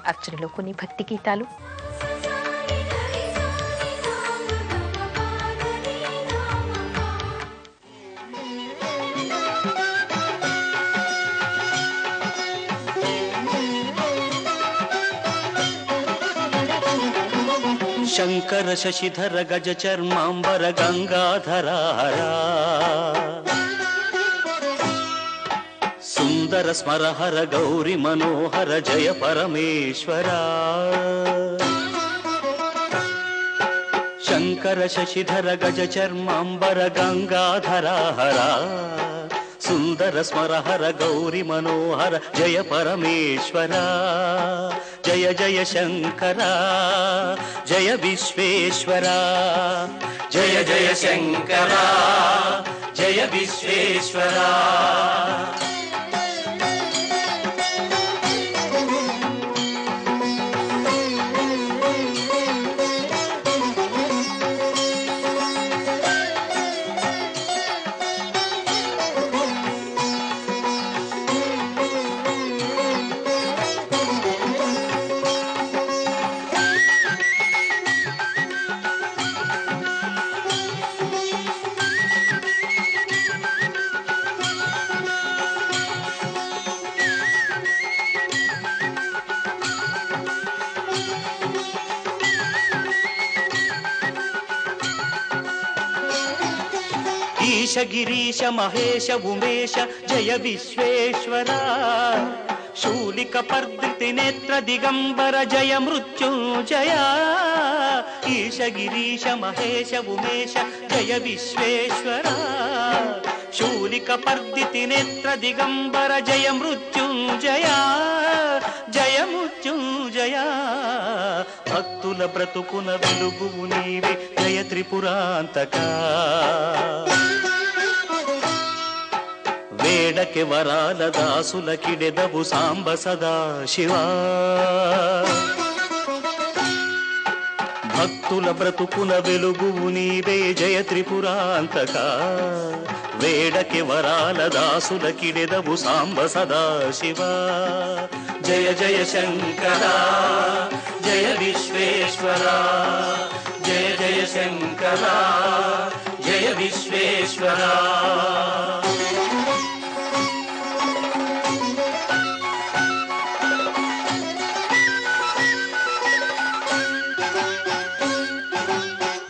అర్చనలో కొన్ని భక్తి గీతాలు. శంకర శశిధర గజ చర్మాంబర గంగాధరారా సుందర స్మరహర గౌరి మనోహర జయ పరమేశ్వరా. శంకర శశిధర గజ చర్మాంబర గంగాధరారా సుందర స్మరహర గౌరి మనోహర జయ పరమేశ్వరా. జయ జయ శంకర జయ విశ్వేశ్వర. జయ జయ శంకర జయ విశ్వేశ్వర. ఈశ గిరీశ మహేశ ఉమేశ జయ విశ్వేశ్వర. శూలిక పర్దితి నేత్ర దిగంబర జయ మృత్యుంజయ. ఈశ గిరీశ మహేశ ఉమేశ జయ విశ్వేశ్వర. శూలిక పర్దితి నేత్ర దిగంబర జయ మృత్యుంజయ. జయ మృత్యుంజయ. భక్తుల బ్రతుకున వెలుగువు నీవే జయ త్రిపురాంతక. వేడకి వరాల దాసుల కిడెదవు సాంబ సదా శివా. భక్తుల బ్రతుకున వెలుగువు నీవే జయ త్రిపురాంతక. వేడకి వరాల దాసుల కిడెదవు సాంబ సదా శివా. జయ జయ శంకర జయ విశ్వేశ్వర. జయ జయ శంకర జయ విశ్వేశ్వర.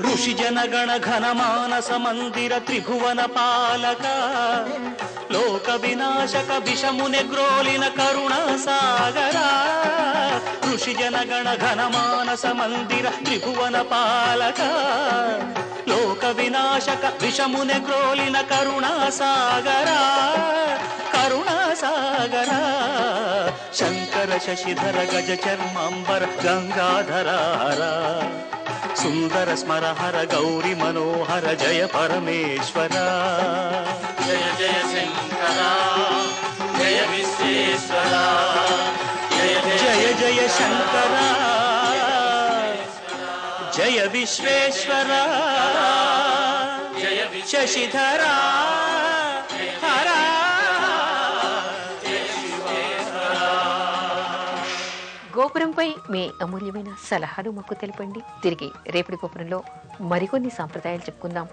ఋషి జనగణ ఘన మానస మందిర త్రిభువన పాలక. లోక వినాశక విషమునే గ్రోలిన కరుణా సాగరా. ఋషి జనగణ ఘన మానస మందిర త్రిభువన పాలక. లోక వినాశక విషమునే గ్రోలిన కరుణా సాగరా. కరుణా సాగరా. శంకర శశిధర గజ చర్మాంబర గంగాధరారా సుందర స్మరహర గౌరి మనోహర జయ పరమేశ్వర. జయ జయ శంకర జయ విశ్వేశ్వర. జయ జయ శంకర జయ విశ్వేశ్వర. శశిధర హర. గోపురంపై మీ అమూల్యమైన సలహాలు మాకు తెలపండి. తిరిగి రేపటి గోపురంలో మరికొన్ని సాంప్రదాయాలు చెప్పుకుందాం.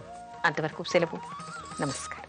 అంతవరకు సెలవు. నమస్కారం.